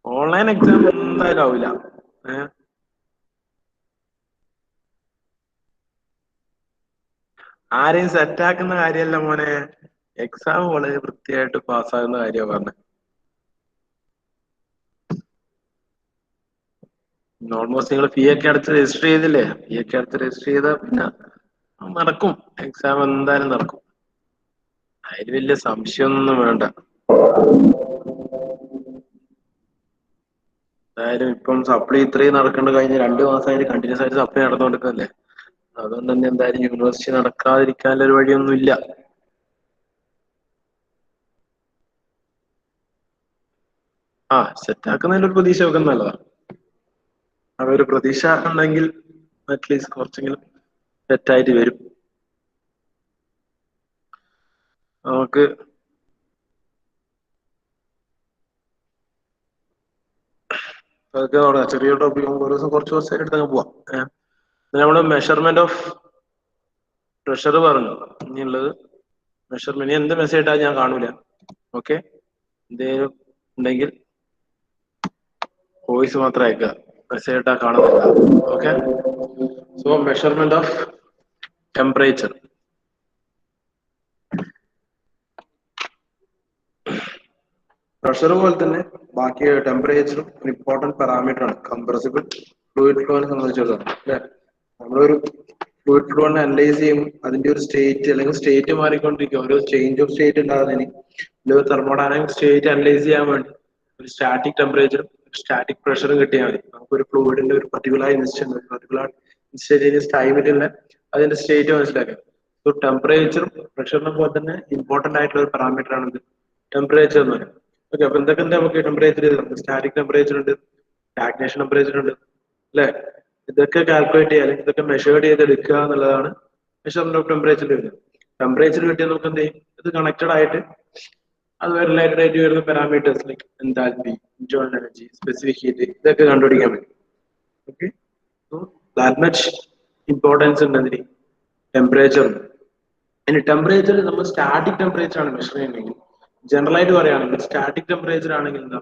Online exam എന്തായാലും ആവില്ല. ആരെയും സെറ്റാക്കുന്ന കാര്യമല്ല മോനെ, എക്സാം വളരെ വൃത്തിയായിട്ട് പാസ്സാകുന്ന കാര്യമാണ് പറഞ്ഞത്. ഓൾമോസ്റ്റ് നിങ്ങൾ ഫീ ഒക്കെ അടച്ച് രജിസ്റ്റർ ചെയ്തില്ലേ? ഫീ ഒക്കെ അടച്ച് രജിസ്റ്റർ ചെയ്താൽ പിന്നെ നടക്കും, എക്സാം എന്തായാലും നടക്കും. അതിൽ വലിയ സംശയമൊന്നും വേണ്ട. എന്തായാലും ഇപ്പം സപ്ലി ഇത്രയും നടക്കേണ്ട കഴിഞ്ഞ 2 മാസമായിട്ട് കണ്ടിന്യൂസ് ആയിട്ട് സപ്ലി നടന്നുകൊടുക്കുന്നല്ലേ. അതുകൊണ്ട് തന്നെ എന്തായാലും യൂണിവേഴ്സിറ്റി നടക്കാതിരിക്കാനുള്ള ഒരു വഴിയൊന്നും ഇല്ല. സെറ്റാക്കുന്നതിൽ ഒരു പ്രതീക്ഷ വെക്കുന്നത് നല്ലതാ. അതൊരു പ്രതീക്ഷ ഉണ്ടെങ്കിൽ അറ്റ്ലീസ്റ്റ് കുറച്ചെങ്കിലും സെറ്റായിട്ട് വരും. നമുക്ക് അതൊക്കെ തുടങ്ങാം. ചെറിയ ടോപ്പിക് നമുക്ക് ഓരോ ദിവസം കുറച്ച് ദിവസമായിട്ട് എടുത്തങ്ങ് പോവാം. നമ്മള് മെഷർമെന്റ് ഓഫ് പ്രഷർ പറഞ്ഞു. ഇനിയുള്ളത് മെഷർമെന്റ്. ഇനി എന്ത് മെസ്സേജ് ഇട്ടാൽ ഞാൻ കാണൂല. ഓക്കെ, എന്തെങ്കിലും ഉണ്ടെങ്കിൽ വോയിസ് മാത്രം അയക്കുക, മെസ്സേജ് ഇട്ടാൽ കാണുന്നില്ല. Okay, so measurement of temperature. Pressure പോലെ തന്നെ ബാക്കി ടെമ്പറേച്ചറും ഒരു ഇമ്പോർട്ടന്റ് പാരാമീറ്റർ ആണ് കംപ്രസിബിൾ ഫ്ലൂയിഡ് ഫ്ലോനെ സംബന്ധിച്ചിടത്തോളം അല്ലെ. നമ്മളൊരു ഫ്ലൂയിഡ് ഫ്ലോനെ അനലൈസ് ചെയ്യുമ്പോൾ അതിന്റെ ഒരു സ്റ്റേറ്റ് അല്ലെങ്കിൽ സ്റ്റേറ്റ് മാറിക്കൊണ്ടിരിക്കും. ഓരോ ചേഞ്ച് ഓഫ് സ്റ്റേറ്റ് ഉണ്ടാകുന്നതിന് ഒരു തെർമോഡൈനാമിക് സ്റ്റേറ്റ് അനലൈസ് ചെയ്യാൻ വേണ്ടി ഒരു സ്റ്റാറ്റിക് ടെമ്പറേച്ചറും സ്റ്റാറ്റിക് പ്രഷറും കിട്ടിയാൽ മതി. നമുക്കൊരു ഫ്ലൂയിഡിന്റെ ഒരു പർട്ടിക്കുലർ ഇൻസ്റ്റന്റേനിയസ് ടൈമിലുള്ള അതിന്റെ സ്റ്റേറ്റ് മനസ്സിലാക്കാം. സോ ടെമ്പറേച്ചറും പ്രഷറിനെ പോലെ തന്നെ ഇമ്പോർട്ടന്റ് ആയിട്ടുള്ള ഒരു പാരാമീറ്റർ ആണ് ടെമ്പറേച്ചർ എന്ന് പറയുന്നത്. ഓക്കെ, അപ്പൊ എന്തൊക്കെ നമുക്ക് ടെമ്പറേച്ചർ സ്റ്റാറ്റിക് ടെമ്പറേച്ചർ ഉണ്ട്, സ്റ്റാഗ്നേഷൻ ടെമ്പറേച്ചർ ഉണ്ട് അല്ലെ. ഇതൊക്കെ കാൽക്കുലേറ്റ് ചെയ്യുക അല്ലെങ്കിൽ ഇതൊക്കെ മെഷേർഡ് ചെയ്ത് എടുക്കുക എന്നുള്ളതാണ് മെഷർമെന്റ് ഓഫ് ടെമ്പറേച്ചർ വരുന്നത്. ടെമ്പറേച്ചർ കിട്ടിയാൽ നമുക്ക് എന്ത് ചെയ്യും, ഇത് കണക്റ്റഡ് ആയിട്ട് അത് റിലേറ്റഡ് ആയിട്ട് വരുന്ന parameters like enthalpy, internal energy, specific heat, ഇതൊക്കെ കണ്ടുപിടിക്കാൻ പറ്റും. Okay, so that much importance ഉണ്ട് അതിന് ടെമ്പറേച്ചർ. ഇനി ടെമ്പറേച്ചർ നമ്മൾ സ്റ്റാറ്റിക് ടെമ്പറേച്ചർ ആണ് മെഷർ ചെയ്യുന്നതെങ്കിൽ, ജനറൽ ആയിട്ട് പറയുകയാണെങ്കിൽ സ്റ്റാറ്റിക് ടെമ്പറേച്ചർ ആണെങ്കിൽ എന്താ,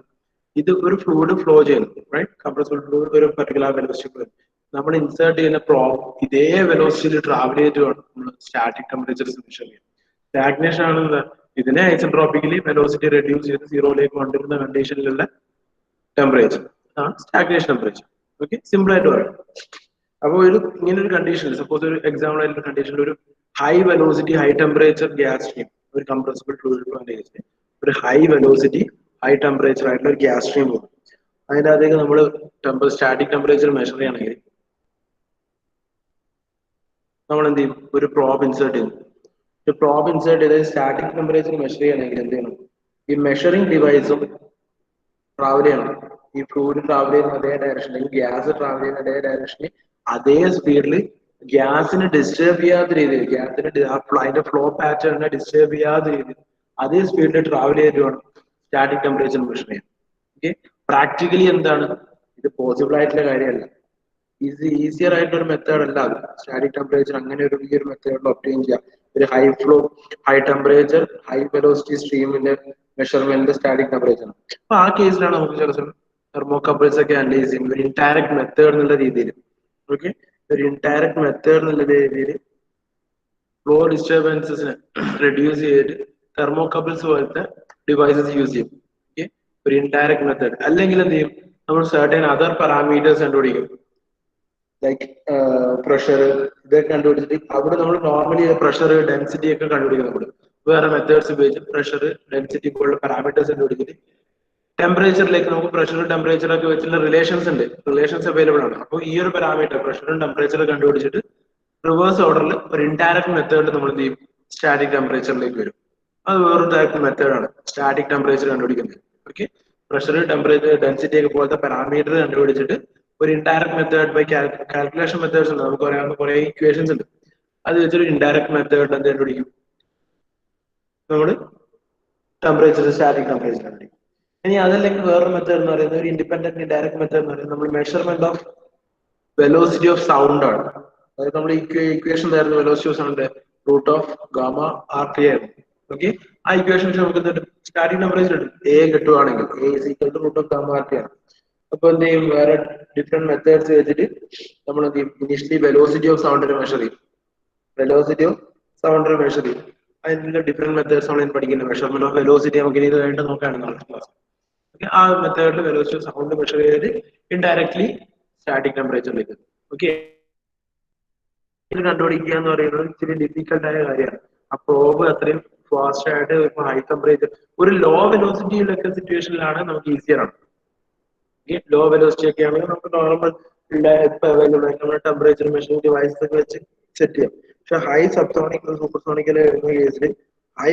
ഇത് ഒരു ഫ്ലൂയിഡ് ഫ്ലോ ചെയ്യുന്നു, റൈറ്റ്. കംപ്രസിബിൾ ഫ്ലൂയിഡ് ഒരു പർട്ടിക്കുലർ വെലോസിറ്റി നമ്മൾ ഇൻസേർട്ട് ചെയ്യുന്ന പ്രോബ് ഇതേ വെലോസിറ്റിയിൽ ട്രാവൽ ചെയ്തിട്ട് വേണം നമ്മൾ സ്റ്റാറ്റിക് ടെമ്പറേച്ചർ മെഷർ ചെയ്യാൻ. സ്റ്റാഗ്നേഷൻ ആണ് എന്താ, ഇതിനെ ഐസെൻട്രോപിക്കലി വെലോസിറ്റി റെഡ്യൂസ് ചെയ്ത് സീറോയിലേക്ക് കൊണ്ടുവരുന്ന കണ്ടീഷനിലുള്ള ടെമ്പറേച്ചർ ആണ് സ്റ്റാഗ്നേഷൻ ടെമ്പറേച്ചർ. ഓക്കെ, സിമ്പിൾ ആയിട്ട് പറയാം. അപ്പോൾ ഒരു ഇങ്ങനെ ഒരു കണ്ടീഷനിൽ സപ്പോസ് ഒരു എക്സാമ്പിൾ ആയിട്ടുള്ള കണ്ടീഷനിൽ ഒരു high velocity high temperature gas stream, ഒരു കംപ്രസിബിൾ ഫ്ലൂയിഡ് ഒരു ഹൈ വെലോസിറ്റി ഹൈ ടെമ്പറേച്ചർ ആയിട്ടുള്ള ഒരു ഗ്യാസ് സ്ട്രീം പോകും. അതിൻ്റെ അകത്തേക്ക് നമ്മൾ സ്റ്റാറ്റിക് ടെമ്പറേച്ചർ മെഷർ ചെയ്യണമെങ്കിൽ നമ്മൾ എന്ത് ചെയ്യും, ഒരു പ്രോബ് ഇൻസേർട്ട് ചെയ്യും. ഒരു പ്രോബ് ഇൻസേർട്ട് ചെയ്ത് സ്റ്റാറ്റിക് ടെമ്പറേച്ചർ മെഷർ ചെയ്യണമെങ്കിൽ എന്ത് ചെയ്യണം, ഈ മെഷറിംഗ് ഡിവൈസും ട്രാവൽ ചെയ്യണം. ഈ ഫ്ലൂയിഡ് ട്രാവൽ ചെയ്യുന്ന അതേ ഡയറക്ഷനിൽ, അല്ലെങ്കിൽ ഗ്യാസ് ട്രാവൽ ചെയ്യുന്ന അതേ ഡയറക്ഷനിൽ അതേ സ്പീഡിൽ ഗ്യാസിന് ഡിസ്റ്റർബ് ചെയ്യാത്ത രീതിയിൽ, ഗ്യാസിന് അതിന്റെ ഫ്ലോ പാറ്റേണിനെ ഡിസ്റ്റർബ് ചെയ്യാത്ത രീതിയിൽ അതേ സ്പീഡിൽ ട്രാവൽ ചെയ്തിട്ട് വേണം സ്റ്റാറ്റിക് ടെമ്പറേച്ചർ മെഷർ ചെയ്യാൻ. ഓക്കെ, പ്രാക്ടിക്കലി എന്താണ് ഇത് പോസിബിൾ ആയിട്ടുള്ള കാര്യമല്ല. ഈസിയർ ആയിട്ടുള്ള ഒരു മെത്തേഡ് അല്ല അത്. സ്റ്റാറ്റിക് ടെമ്പറേച്ചർ അങ്ങനെ ഒരു ഈ ഒരു മെത്തേഡിൽ ഒബ്റ്റെയിൻ ചെയ്യാം. ഒരു high flow high temperature high velocity സ്ട്രീമിന്റെ മെഷർമെന്റ് സ്റ്റാറ്റിക് ടെമ്പറേച്ചർ. അപ്പൊ ആ കേസിലാണ് നമുക്ക് ചില സമയം തെർമോകപ്പിൾസ് ഒക്കെ അനലൈസ് ചെയ്യുന്നത് ഒരു ഇൻഡയറക്ട് മെത്തേഡ് എന്നുള്ള രീതിയിൽ. ഓക്കെ, ഒരു ഇൻഡയറക്ട് മെത്തേഡ് എന്നുള്ള രീതിയിൽ ഫ്ലോ ഡിസ്റ്റർബൻസസിനെ റെഡ്യൂസ് ചെയ്തിട്ട് തെർമോകപ്പിൾസ് പോലത്തെ ഡിവൈസസ് യൂസ് ചെയ്യും. ഓക്കെ, ഒരു ഇൻഡയറക്ട് മെത്തേഡ്. അല്ലെങ്കിൽ എന്ത് ചെയ്യും, നമ്മൾ സർട്ടൻ അതർ പാരാമീറ്റേഴ്സ് കണ്ടുപിടിക്കും, ലൈക്ക് പ്രഷർ, ഇതൊക്കെ കണ്ടുപിടിച്ചിട്ട് അവിടെ നമ്മൾ നോർമലി പ്രഷർ ഡെൻസിറ്റി ഒക്കെ കണ്ടുപിടിക്കും. നമ്മൾ വേറെ മെത്തേഡ്സ് ഉപയോഗിച്ച് പ്രഷർ ഡെൻസിറ്റി പോലുള്ള പാരാമീറ്റേഴ്സ് കണ്ടുപിടിച്ചിട്ട് ടെമ്പറേച്ചറിലേക്ക് നമുക്ക് പ്രഷറും ടെമ്പറേച്ചർ ഒക്കെ വെച്ചുള്ള റിലേഷൻസ് ഉണ്ട്, റിലേഷൻസ് അവൈലബിൾ ആണ്. അപ്പോൾ ഈ ഒരു പാരാമീറ്റർ പ്രഷറും ടെമ്പറേച്ചറും കണ്ടുപിടിച്ചിട്ട് റിവേഴ്സ് ഓർഡറിൽ ഒരു ഇൻഡയറക്ട് മെത്തേഡ് നമ്മൾ എന്ത് ചെയ്യും, സ്റ്റാറ്റിക് ടെമ്പറേച്ചറിലേക്ക് വരും. അത് വേറൊരു ടൈപ്പ് മെത്തേഡാണ് സ്റ്റാറ്റിക് ടെമ്പറേച്ചർ കണ്ടുപിടിക്കുന്നത്. ഓക്കെ, പ്രഷർ ടെമ്പറേച്ചർ ഡെൻസിറ്റി ഒക്കെ പോലത്തെ പാരാമീറ്റർ കണ്ടുപിടിച്ചിട്ട് ഒരു indirect method by calculation methods ഉണ്ട്, നമുക്ക് പറയാവുന്ന കുറെ ഇക്വേഷൻസ് ഉണ്ട്. അത് വെച്ചൊരു ഇൻഡയറക്ട് മെത്തേഡ് എന്ത് കണ്ടുപിടിക്കും, നമ്മൾ ടെമ്പറേച്ചർ സ്റ്റാറ്റിക് ടെമ്പറേച്ചർ കണ്ടുപിടിക്കും. ഇനി അതല്ലെങ്കിൽ വേറൊരു മെത്തേഡ് എന്ന് പറയുന്നത് ഒരു ഇൻഡിപെൻഡന്റ് ഇൻഡയറക്ട് മെത്തേഡ് എന്ന് പറയുന്നത് നമ്മൾ measurement of velocity of sound ആണ്. അതായത് നമ്മൾ ഇക്വേഷൻ തരുന്ന velocity of sound root of gamma R T ആയിരുന്നു. ഓക്കെ, ആ ഇക്വേഷൻ വെച്ച് നമുക്ക് എന്തുണ്ട് സ്റ്റാറ്റിക് ടെമ്പറേച്ചർ കിട്ടും. എ കിട്ടുവാണെങ്കിൽ a is equal to root of gamma R T ആണ്. അപ്പൊ എന്ത് ചെയ്യും, വേറെ ഡിഫറെന്റ് മെത്തേഡ്സ് വെച്ചിട്ട് നമ്മൾ എന്ത് ചെയ്യും, ഇനിഷ്യലി വെലോസിറ്റി ഓഫ് സൗണ്ടിനെ മെഷർ ചെയ്യും. വെലോസിറ്റി ഓഫ് സൗണ്ടിനെ മെഷർ ചെയ്യും. അതിന്റെ ഡിഫറെന്റ് മെത്തേഡ്സ് നമ്മൾ പഠിക്കുന്നത്. മെഷർമെന്റ് ഓഫ് വെലോസിറ്റി നമുക്ക് ഇനി ഇത് വേണ്ട നോക്കാണ് നാളെ ക്ലാസ്. ആ മെത്തേഡിൽ വെലോസിറ്റി ഓഫ് സൗണ്ട് മെഷർ ചെയ്ത് ഇൻഡയറക്ട്ലി സ്റ്റാറ്റിക് ടെമ്പറേച്ചറിലേക്ക്. ഓക്കെ, ഇത് കണ്ടുപിടിക്കുക എന്ന് പറയുന്നത് ഇച്ചിരി ഡിഫിക്കൽട്ട് ആയ കാര്യമാണ്. ആ പ്രോബ് അത്രയും ഫാസ്റ്റ് ആയിട്ട് ഹൈ ടെമ്പറേച്ചർ ഒരു ലോ വെലോസിറ്റിയിലൊക്കെ സിറ്റുവേഷനിലാണ് നമുക്ക് ഈസിയറാണ്. ലോ വെലോസിറ്റി ഒക്കെ ആണെങ്കിൽ നമുക്ക് നോർമൽ നമ്മുടെ ടെമ്പറേച്ചർ മെഷറിംഗ് ഡിവൈസ് ഒക്കെ വെച്ച് സെറ്റ് ചെയ്യാം. പക്ഷെ ഹൈ സബ്സോണിക് സൂപ്പർസോണിക്കൽ വരുന്ന കേസിൽ high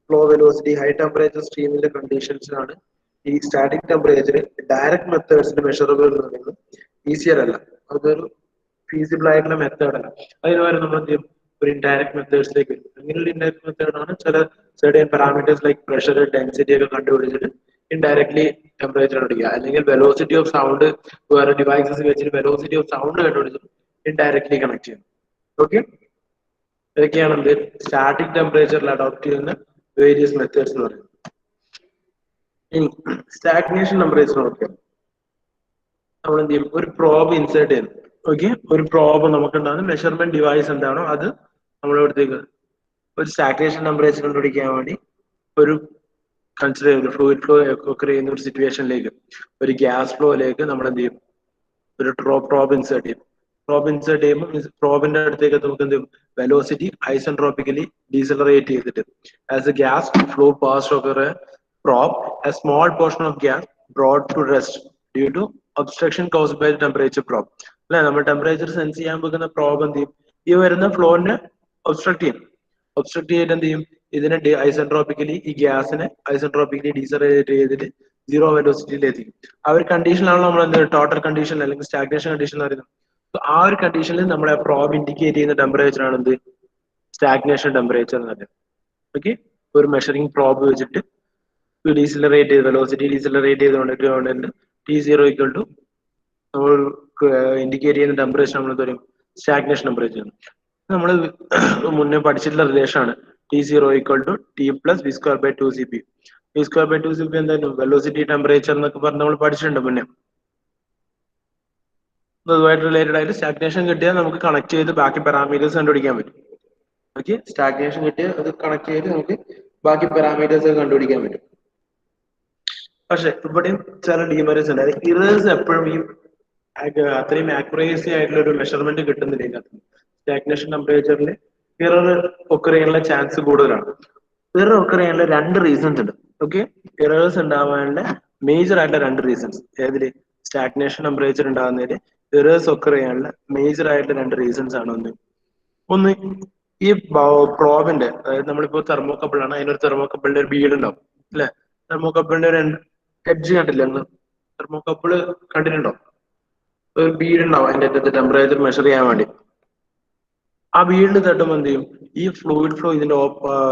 flow velocity high temperature സ്ട്രീമിന്റെ കണ്ടീഷൻസിലാണ് ഈ സ്റ്റാറ്റിക് ടെമ്പറേച്ചർ ഡയറക്റ്റ് മെത്തേഡ്സിന്റെ മെഷറബിൾ എന്ന് പറയുന്നത് ഈസിയർ അല്ല. അതൊരു ഫീസിബിൾ ആയിട്ടുള്ള മെത്തേഡ് അല്ല. അതിന് പകരം നമ്മൾ എന്ത് ചെയ്യും, ഒരു ഇൻഡയറക്റ്റ് മെത്തേഡ്സിലേക്ക് വരും. അങ്ങനെയുള്ള ഇൻഡയറക്റ്റ് മെത്തേഡാണ് ചില certain parameters like pressure density ഒക്കെ കണ്ടുപിടിച്ചിട്ട് ഇൻഡയറക്ട്ലി ടെമ്പറേച്ചർ കണ്ടുപിടിക്കുക. അല്ലെങ്കിൽ വെലോസിറ്റി ഓഫ് സൗണ്ട് വേറെ ഡിവൈസസ് വെച്ചിട്ട് വെലോസിറ്റി ഓഫ് സൗണ്ട് കണ്ടുപിടിച്ചിട്ട് ഇൻഡയറക്ട്ലി കണക്ട് ചെയ്യും. ഓക്കെ, ഇതൊക്കെയാണ് എന്ത് സ്റ്റാറ്റിക് ടെമ്പറേച്ചറിൽ അഡോപ്റ്റ് ചെയ്യുന്ന വേരിയസ് മെത്തേഡ്സ് എന്ന് പറയുന്നത്. ഇനി സ്റ്റാഗ്നേഷൻ ടെമ്പറേച്ചർ നോക്കിയാൽ നമ്മൾ എന്ത് ചെയ്യും, ഒരു പ്രോബ് ഇൻസേർട്ട് ചെയ്യുന്നു. ഓക്കെ, ഒരു പ്രോബ് നമുക്കുണ്ടാകുന്ന മെഷർമെന്റ് ഡിവൈസ് എന്താണോ അത് നമ്മളിവിടത്തേക്ക് ഒരു സ്റ്റാഗ്നേഷൻ ടെമ്പറേച്ചർ കണ്ടുപിടിക്കാൻ വേണ്ടി ഒരു കൺസിഡർ ചെയ്യുന്നു. ഫ്ലൂയിഡ് ഫ്ലോ ഒക്കെ ചെയ്യുന്ന ഒരു സിറ്റുവേഷനിലേക്ക്, ഒരു ഗ്യാസ് ഫ്ലോയിലേക്ക് നമ്മൾ എന്ത് ചെയ്യും, ഒരു പ്രോബ് ഇൻസേർട്ട് ചെയ്യും. പ്രോബ് ഇൻസേർട്ട് ചെയ്യുമ്പോൾ പ്രോബിന്റെ അടുത്തേക്ക് നമുക്ക് എന്ത് ചെയ്യും, വെലോസിറ്റി ഐസെൻട്രോപിക്കലി ഡീസലറേറ്റ് ചെയ്തിട്ട് as A gas flow pass over A probe, a small portion of gas brought to rest due to obstruction caused by the temperature probe. അല്ലെ, നമ്മൾ ടെമ്പറേച്ചർ സെൻസ് ചെയ്യാൻ പോകുന്ന പ്രോബ് എന്ത് ചെയ്യും, ഈ വരുന്ന ഫ്ലോനെ ഒബ്സ്ട്രക്ട് ചെയ്യും. ഒബ്സ്ട്രക്ട് ചെയ്തിട്ട് എന്ത് ചെയ്യും, ഇതിനെ ഐസെൻട്രോപിക്കലി ഈ ഗ്യാസിനെ ഐസെൻട്രോപിക്കലി ഡീസലറേറ്റ് ചെയ്തിട്ട് സീറോ വെലോസിറ്റിയിൽ എത്തിക്കും. ആ ഒരു കണ്ടീഷനാണ് നമ്മൾ എന്ത് ടോട്ടൽ കണ്ടീഷൻ അല്ലെങ്കിൽ സ്റ്റാഗ്നേഷൻ കണ്ടീഷൻ എന്ന് പറയുന്നത്. ആ ഒരു കണ്ടീഷനിൽ നമ്മളെ പ്രോബ് ഇൻഡിക്കേറ്റ് ചെയ്യുന്ന ടെമ്പറേച്ചർ ആണ് എന്ത് സ്റ്റാഗ്നേഷൻ ടെമ്പറേച്ചർ എന്ന് പറയുന്നത്. ഓക്കെ, ഒരു മെഷറിംഗ് പ്രോബ് വെച്ചിട്ട് ഡീസിലറേറ്റ് ചെയ്ത് വെലോസിറ്റി ഡീസിലറേറ്റ് ചെയ്തുകൊണ്ട് T0 ഈക്വൽ ടു നമ്മൾ ഇൻഡിക്കേറ്റ് ചെയ്യുന്ന ടെമ്പറേച്ചർ നമ്മൾ എന്താ പറയും, സ്റ്റാഗ്നേഷൻ ടെമ്പറേച്ചർ. നമ്മൾ മുന്നേ പഠിച്ചിട്ടുള്ള റിലേഷൻ ആണ് T0 equal to T plus V square by 2CP. V square by 2CP എന്തായാലും വെലോസിറ്റി ടെമ്പറേച്ചർ എന്നൊക്കെ പറഞ്ഞ് നമ്മൾ പഠിച്ചിട്ടുണ്ട് മുന്നേ. അതുമായിട്ട് റിലേറ്റഡ് ആയിട്ട് സ്റ്റാഗ്നേഷൻ കിട്ടിയാൽ നമുക്ക് കണക്ട് ചെയ്ത് ബാക്കി പാരാമീറ്റേഴ്സ് കണ്ടുപിടിക്കാൻ പറ്റും. ഓക്കെ, സ്റ്റാഗ്നേഷൻ കിട്ടിയാൽ അത് കണക്ട് ചെയ്ത് നമുക്ക് ബാക്കി പാരാമീറ്റേഴ്സ് കണ്ടുപിടിക്കാൻ പറ്റും. പക്ഷെ ഇവിടെയും ചില ഡിമെറിറ്റ്സ് ഉണ്ട്. അതായത് ഇറേഴ്സ് എപ്പോഴും ഈ അത്രയും ആക്യുറേസി ആയിട്ടുള്ള ഒരു മെഷർമെന്റ് കിട്ടുന്നില്ല ഇതിനകത്ത്. സ്റ്റാഗ്നേഷൻ ടെമ്പറേച്ചറിൽ ഇറർ ഒക്കർ ചെയ്യാനുള്ള ചാൻസ് കൂടുതലാണ്. ഇറർ ഒക്കർ ചെയ്യാനുള്ള രണ്ട് റീസൺസ് ഉണ്ട്. ഓക്കെ, ഇറേഴ്സ് ഉണ്ടാവാനുള്ള മേജർ ആയിട്ടുള്ള രണ്ട് റീസൺസ് ഏതില് സ്റ്റാഗ്നേഷൻ ടെമ്പറേച്ചർ ഉണ്ടാകുന്നതിൽ ഇറേഴ്സ് ഒക്കർ ചെയ്യാനുള്ള മേജർ ആയിട്ടുള്ള രണ്ട് റീസൺസ് ആണ്. ഒന്ന് ഈ പ്രോബിന്റെ, അതായത് നമ്മളിപ്പോ തെർമോകപ്പിൾ ആണ്, അതിനൊരു തെർമോകപ്പിളിന്റെ ഒരു ബീഡ് ഉണ്ടാവും അല്ലെ. തെർമോകപ്പിളിന്റെ ഒരു എഡ്ജ് കണ്ടില്ല, തെർമോകപ്പിള് കണ്ടിട്ടുണ്ടോ? ഒരു ബീഡ് ഉണ്ടാവും അതിന്റെ അറ്റത്ത് ടെമ്പറേച്ചർ മെഷർ ചെയ്യാൻ വേണ്ടി. ആ ബീഡിൽ തട്ടുമ്പോൾ എന്ത് ചെയ്യും, ഈ ഫ്ലൂയിഡ് ഫ്ലോ ഇതിന്റെ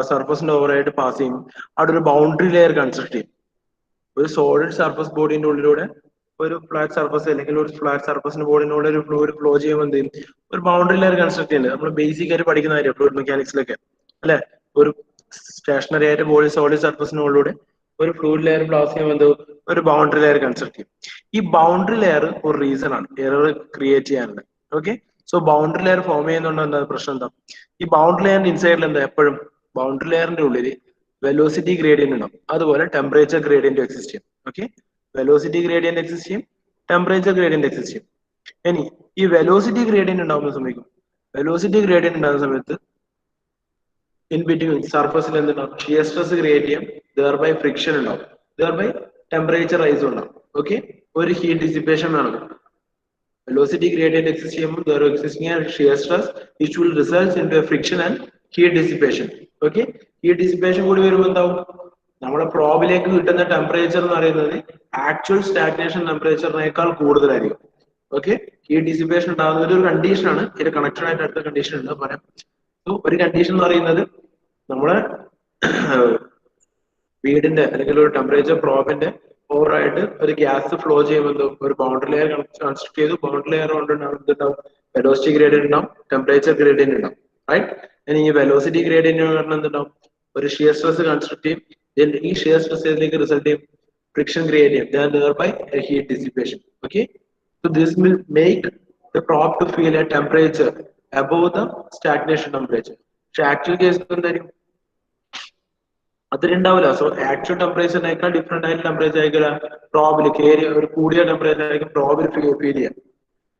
സർഫസിന്റെ ഓവറായിട്ട് പാസ് ചെയ്യും. അവിടെ ഒരു ബൗണ്ടറി ലെയർ കൺസ്ട്രക്ട് ചെയ്യും. ഒരു സോളിഡ് സർഫസ് ബോഡിന്റെ ഉള്ളിലൂടെ ഒരു ഫ്ലാറ്റ് സർഫസ് അല്ലെങ്കിൽ ഒരു ഫ്ലാറ്റ് സർഫസിന്റെ ബോഡിനോട് ഒരു ഫ്ലൂയിഡ് ഫ്ലോ ചെയ്യുമ്പോൾ എന്ത് ചെയ്യും, ഒരു ബൗണ്ടറി ലെയർ കൺസ്ട്രക്ട് ചെയ്യുന്നത് നമ്മൾ ബേസിക് ആയിട്ട് പഠിക്കുന്ന കാര്യം ഫ്ലൂയിഡ് മെക്കാനിക്സിലൊക്കെ അല്ലെ. ഒരു സ്റ്റേഷനറി ആയിട്ട് ബോഡി സോളിഡ് സർഫസിനുള്ളിലൂടെ ഒരു ഫ്ലൂയിഡ് ലെയർ പാസ് ചെയ്യുമ്പോൾ എന്ത് ഒരു ബൗണ്ടറി ലെയർ കൺസ്ട്രക്ട് ചെയ്യും. ഈ ബൗണ്ടറി ലെയർ ഒരു റീസൺ ആണ് എറർ ക്രിയേറ്റ് ചെയ്യാനുള്ളത്. Okay, so boundary layer form ചെയ്യുന്നുണ്ടോ എന്താ പ്രശ്നം എന്താ, ഈ ബൗണ്ടറി ലെയറിന്റെ ഇൻസൈഡിൽ എന്താ എപ്പോഴും ബൗണ്ടറി ലെയറിന്റെ ഉള്ളിൽ വെലോസിറ്റി ഗ്രേഡിയന്റ് ഉണ്ടാവും, അതുപോലെ ടെമ്പറേച്ചർ ഗ്രേഡിയന്റ് എക്സിസ്റ്റ് ചെയ്യും. ഓക്കെ, വെലോസിറ്റി ഗ്രേഡിയന്റ് എക്സിസ്റ്റ് ചെയ്യും, ടെമ്പറേച്ചർ ഗ്രേഡിയന്റ് എക്സിസ്റ്റ് ചെയ്യും. ഇനി ഈ വെലോസിറ്റി ഗ്രേഡിയന്റ് ഉണ്ടാവുന്ന സമയത്ത് ഇൻ ബിറ്റ്വീൻ സർഫസിൽ എന്തുണ്ടാവും, ഷിയർ സ്ട്രെസ് ക്രിയേറ്റ് ചെയ്യാം, ദെയർബൈ ഫ്രിക്ഷൻ ഉണ്ടാവും, ദെയർബൈ ടെമ്പറേച്ചർ റൈസ് ഉണ്ടാവും. ഓക്കെ, ഒരു ഹീറ്റ് ഡിസിപ്പേഷൻ വേണം. വെലോസിറ്റി ഗ്രേഡിയന്റ് എക്സിസ്റ്റ് ചെയ്യുമ്പോൾ there existing a shear stress which will result into a friction and heat dissipation. Okay, heat dissipation കൂടി വരുമ്പോൾ എന്താവും, നമ്മുടെ പ്രോബിലേക്ക് കിട്ടുന്ന ടെമ്പറേച്ചർ എന്ന് പറയുന്നത് ആക്ച്വൽ സ്റ്റാഗ്നേഷൻ ടെമ്പറേച്ചറിനേക്കാൾ കൂടുതലായിരിക്കും. ഓക്കെ, ഹീറ്റ് ഡിസിപ്പേഷൻ ഉണ്ടാകുന്ന ഒരു കണ്ടീഷനാണ്, ഇതിന്റെ കണക്റ്റഡ് ആയിട്ട് അടുത്ത കണ്ടീഷൻ ഉണ്ട് പറയാം. സോ ഒരു കണ്ടീഷൻ എന്ന് പറയുന്നത് നമ്മളെ വീടിന്റെ അല്ലെങ്കിൽ ഒരു ടെമ്പറേച്ചർ പ്രോബിന്റെ ഓവറായിട്ട് ഒരു ഗ്യാസ് ഫ്ലോ ചെയ്യുമ്പോൾ ഒരു ബൗണ്ടറി ലെയർ കൺസ്ട്രക്ട് ചെയ്തു. ബൗണ്ടറി ലെയർ കൊണ്ട് എന്തുണ്ടാവും, വെലോസിറ്റി ഗ്രേഡിയന്റ് ഉണ്ടാവും, ടെമ്പറേച്ചർ ഗ്രേഡിയന്റ് ഉണ്ടാവും. റൈറ്റ്, ഇനി ഈ വെലോസിറ്റി ഗ്രേഡിയന്റ് പറഞ്ഞാൽ എന്തുണ്ടാവും, ഒരു ഷിയർ സ്ട്രെസ് കൺസ്ട്രക്ട് ചെയ്യും. then ഈ ഷിയർ സ്ട്രെസ്സിലേക്ക് റിസൾട്ട് ചെയ്യും ഫ്രിക്ഷൻ ക്രിയേറ്റ് ചെയ്യും. then thereby a heat dissipation. Okay, so this will make the prop to feel a temperature above the stagnation temperature. പക്ഷെ ആക്ച്വൽ കേസ് എന്തായിരിക്കും അതിലുണ്ടാവില്ല. So actual ടെമ്പറേച്ചറിനേക്കാൾ different ആയിട്ട് temperature ആയിരിക്കില്ല പ്രോബിൽ കയറി ഒരു കൂടിയ ടെമ്പറേച്ചർ ആയിരിക്കും പ്രോബിൽ ഫീൽ ചെയ്യാം.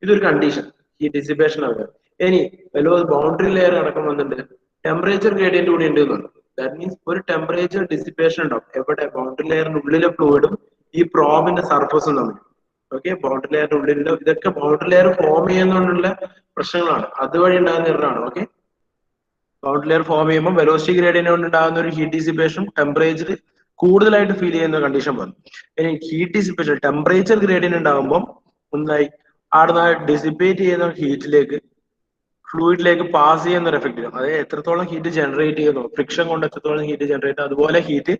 ഇതൊരു കണ്ടീഷൻ ഈ ഡിസിപ്പേഷൻ ആവുക. ഇനി വല്ലോ ബൗണ്ടറി ലെയർ അടക്കം വന്നിട്ടുണ്ട് ടെമ്പറേച്ചർ ഗ്രേഡിയന്റ് കൂടി ഉണ്ട് എന്നുണ്ട്. ദാറ്റ് മീൻസ് ഒരു ടെമ്പറേച്ചർ ഡിസിപ്പേഷൻ ഉണ്ടാവും എവിടെ ബൗണ്ടറി ലെയറിന്റെ ഉള്ളിലെ ഫ്ലൂയിഡും ഈ പ്രോബിന്റെ സർഫസും തമ്മിൽ. ഓക്കെ, ബൗണ്ടറി ലെയറിന്റെ ഉള്ളിലുള്ള ഇതൊക്കെ ബൗണ്ടറി ലെയർ ഫോം ചെയ്യുന്നതുകൊണ്ടുള്ള പ്രശ്നങ്ങളാണ്, അതുവഴി ഉണ്ടാകുന്ന എററാണ്. ഓക്കെ, ബൗണ്ടറി ലെയർ ഫോം ചെയ്യുമ്പോൾ വെലോസിറ്റി ഗ്രേഡിയന്റ് കൊണ്ട് ഉണ്ടാകുന്ന ഒരു ഹീറ്റ് ഡിസിപ്പേഷൻ ടെമ്പറേച്ചർ കൂടുതലായിട്ട് ഫീൽ ചെയ്യുന്ന കണ്ടീഷൻ വന്നു. ഇനി ഹീറ്റ് ഡിസിപ്പേഷൻ ടെമ്പറേച്ചർ ഗ്രേഡിയന്റ് ഉണ്ടാകുമ്പോൾ ഒന്നായി ആടുന്ന ഡിസിപ്പേറ്റ് ചെയ്യുന്ന ഹീറ്റിലേക്ക് ഫ്ലൂയിഡിലേക്ക് പാസ് ചെയ്യുന്ന ഒരു എഫക്ട് വരും. അതായത് എത്രത്തോളം ഹീറ്റ് ജനറേറ്റ് ചെയ്യുന്നു, ഫ്രിക്ഷൻ കൊണ്ട് എത്രത്തോളം ഹീറ്റ് ജനറേറ്റ് അതുപോലെ ഹീറ്റ്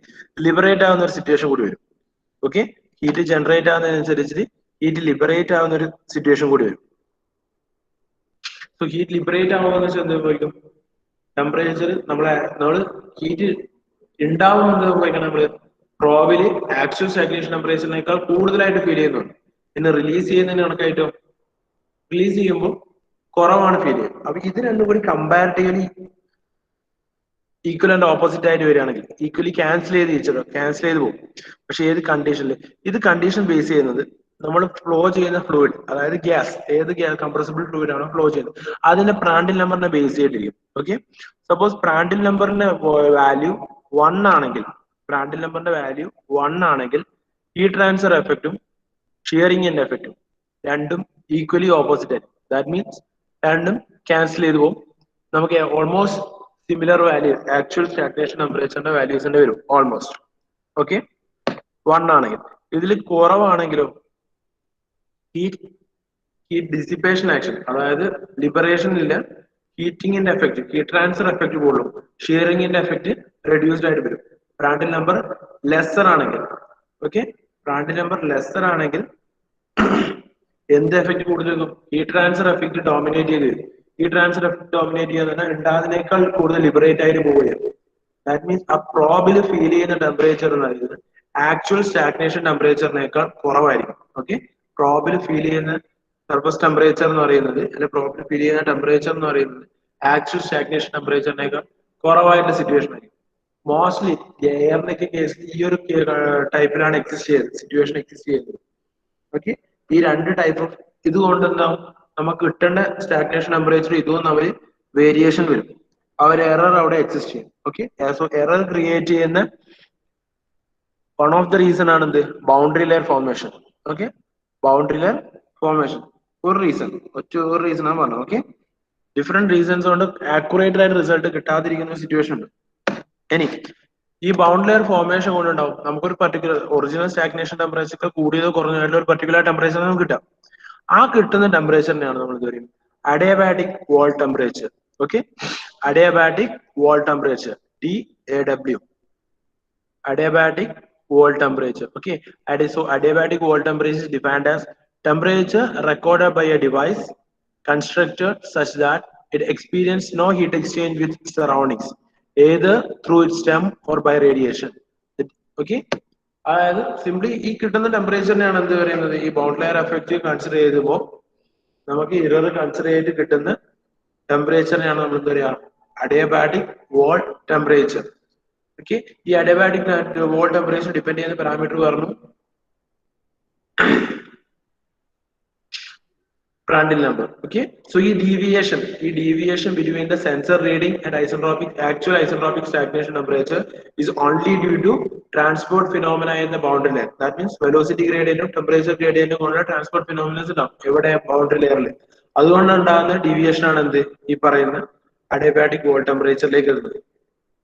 ലിബറേറ്റ് ആവുന്ന ഒരു സിറ്റുവേഷൻ കൂടി വരും. ഓക്കെ, ഹീറ്റ് ജനറേറ്റ് ആവുന്നതിനനുസരിച്ച് ഹീറ്റ് ലിബറേറ്റ് ആവുന്ന ഒരു സിറ്റുവേഷൻ കൂടി വരും. സോ ഹീറ്റ് ലിബറേറ്റ് ആവുന്ന വെച്ചാൽ എന്തായിരിക്കും ടെമ്പറേച്ചർ നമ്മൾ ഹീറ്റ് ഉണ്ടാവുന്നത് പോയിക്കാൻ നമ്മള് പ്രോബില് ആക്ച്വൽ സാച്ചുറേഷൻ ടെമ്പറേച്ചറിനേക്കാൾ കൂടുതലായിട്ട് ഫീൽ ചെയ്യുന്നുണ്ട്. പിന്നെ റിലീസ് ചെയ്യുന്നതിന് കണക്കായിട്ടോ റിലീസ് ചെയ്യുമ്പോൾ കുറവാണ് ഫീൽ ചെയ്യുന്നത്. അപ്പൊ ഇത് രണ്ടും കൂടി കമ്പാരിറ്റീവ്ലി ഈക്വൽ ആൻഡ് ഓപ്പോസിറ്റ് ആയിട്ട് വരികയാണെങ്കിൽ ഈക്വലി ക്യാൻസൽ ചെയ്ത് പോകും. പക്ഷെ ഏത് കണ്ടീഷനിൽ ഇത് കണ്ടീഷൻ ബേസ് ചെയ്യുന്നത് നമ്മൾ ഫ്ലോ ചെയ്യുന്ന ഫ്ലൂയിഡ്, അതായത് ഗ്യാസ്, ഏത് കംപ്രസിബിൾ ഫ്ലൂയിഡ് ആണോ ഫ്ലോ ചെയ്യുന്നത് അതിന്റെ പ്രാൻഡിൽ നമ്പറിനെ ബേസ് ചെയ്തിരിക്കും. ഓക്കെ, സപ്പോസ് പ്രാൻഡിൽ നമ്പറിന്റെ വാല്യൂ 1 ആണെങ്കിൽ ഹീറ്റ് ട്രാൻസ്ഫർ എഫക്റ്റും ഷിയറിംഗിന്റെ എഫക്റ്റും രണ്ടും ഈക്വലി ഓപ്പോസിറ്റ് ആയിരിക്കും. ദാറ്റ് മീൻസ് രണ്ടും ക്യാൻസൽ ചെയ്ത് പോകും. നമുക്ക് almost similar value actual stagnation ടെമ്പറേച്ചറിന്റെ വാല്യൂസിന്റെ വരും ഓൾമോസ്റ്റ്. ഓക്കെ, 1 ആണെങ്കിൽ. ഇതിൽ കുറവാണെങ്കിലോ ഹീറ്റ് ഡിസിപ്പേഷൻ ആക്ഷൻ, അതായത് ലിബറേഷൻ ഇല്ല, ഹീറ്റിംഗിന്റെ എഫക്ട് ഹീറ്റ് ട്രാൻസ്ഫർ എഫക്ട് കൂടും, ഷിയറിംഗിന്റെ എഫക്ട് റെഡ്യൂസ്ഡ് ആയിട്ട് വരും. പ്രാൻഡിൽ നമ്പർ ലെസർ ആണെങ്കിൽ എന്ത് എഫക്ട് കൂടുതൽ ഹീറ്റ് ട്രാൻസ്ഫർ എഫക്ട് ഡോമിനേറ്റ് ചെയ്ത് വരും. ഈ ട്രാൻസ്ഫർ എഫക്ട് ഡോമിനേറ്റ് ചെയ്യുന്ന ഉണ്ടാകുന്നതിനേക്കാൾ കൂടുതൽ ലിബറേറ്റ് ആയിട്ട് പോവുകയാണ്. ദാറ്റ് മീൻസ് ആ പ്രോബിൽ ഫീൽ ചെയ്യുന്ന ടെമ്പറേച്ചർ എന്ന് പറയുന്നത് ആക്ച്വൽ സ്റ്റാഗ്നേഷൻ ടെമ്പറേച്ചറിനേക്കാൾ കുറവായിരിക്കും. ഓക്കെ, പ്രോബിൽ ഫീൽ ചെയ്യുന്ന സർഫസ് ടെമ്പറേച്ചർ എന്ന് പറയുന്നത് അല്ലെങ്കിൽ പ്രോബിൽ ഫീൽ ചെയ്യുന്ന ടെമ്പറേച്ചർ എന്ന് പറയുന്നത് ആക്ച്വൽ സ്റ്റാഗ്നേഷൻ ടെമ്പറേച്ചറിനേക്കാൾ കുറവായിട്ടുള്ള സിറ്റുവേഷൻ ആയിരിക്കും. മോസ്റ്റ്ലി എയറിനൊക്കെ കേസിൽ ഈ ഒരു ടൈപ്പിലാണ് സിറ്റുവേഷൻ എക്സിസ്റ്റ് ചെയ്യുന്നത്. ഓക്കെ, ഈ രണ്ട് ടൈപ്പ് ഓഫ് ഇതുകൊണ്ട് എന്താവും നമുക്ക് കിട്ടേണ്ട സ്റ്റാഗ്നേഷൻ ടെമ്പറേച്ചർ ഇതും അവര് വേരിയേഷൻ വരും. ആ ഒരു എറർ അവിടെ എക്സിസ്റ്റ് ചെയ്യും. ഓക്കെ, സോ എറർ ക്രിയേറ്റ് ചെയ്യുന്ന വൺ ഓഫ് ദ റീസൺ ആണ് എന്ത് boundary layer formation. Okay, boundary layer formation ഒരു റീസൺ ആണ് പറഞ്ഞത്. ഓക്കെ, ഡിഫറെന്റ് റീസൺസ് കൊണ്ട് ആക്യുറേറ്റ് ആയിട്ട് റിസൾട്ട് കിട്ടാതിരിക്കുന്ന സിറ്റുവേഷൻ ഉണ്ട്. ഇനി ഈ ബൗണ്ടറി ലെയർ ഫോർമേഷൻ കൊണ്ടുണ്ടാവും നമുക്കൊരു പർട്ടിക്കുലർ ഒറിജിനൽ സ്റ്റാഗ്നേഷൻ ടെമ്പറേച്ചർ കൂടിയതോ കുറഞ്ഞതായിട്ടുള്ള ഒരു പർട്ടിക്കുലർ ടെമ്പറേച്ചർ നമുക്ക് കിട്ടാം. ആ കിട്ടുന്ന ടെമ്പറേച്ചറിനെയാണ് നമ്മൾ എന്ത് പറയും adiabatic wall temperature. Okay, adiabatic wall temperature DAW, adiabatic wall temperature. Okay, so adiabatic wall temperature is defined as temperature recorded by a device constructed such that it experiences no heat exchange with surroundings either through its stem or by radiation. Okay, അതായത് simply ഈ കിട്ടുന്ന ടെമ്പറേച്ചറിനെയാണ് എന്ത് പറയുന്നത് ഈ boundary layer effect consider ചെയ്തപ്പോൾ നമുക്ക് error consider ചെയ്ത് കിട്ടുന്ന ടെമ്പറേച്ചറിനെയാണ് നമ്മൾ എന്താ പറയുക അഡിയബാറ്റിക് വാൾ ടെമ്പറേച്ചർ. ഓക്കെ, ഈ അഡിയബാറ്റിക് വാൾ ടെമ്പറേച്ചർ ഡിപെൻഡ് ചെയ്യുന്ന പാരാമീറ്റർ പറഞ്ഞു Prandtl number. Okay, so ഈ deviation between the sensor reading and actual isentropic stagnation temperature is only due to transport phenomena in the boundary layer. That means velocity gradient and temperature gradient കൊണ്ടുള്ള transport phenomena ഉണ്ടാവും എവിടെ boundary layer ൽ. അതുകൊണ്ടുണ്ടാകുന്ന deviation ആണ് എന്ത് ഈ പറയുന്ന adiabatic wall temperature-ലേക്ക് എത്തുന്നത്.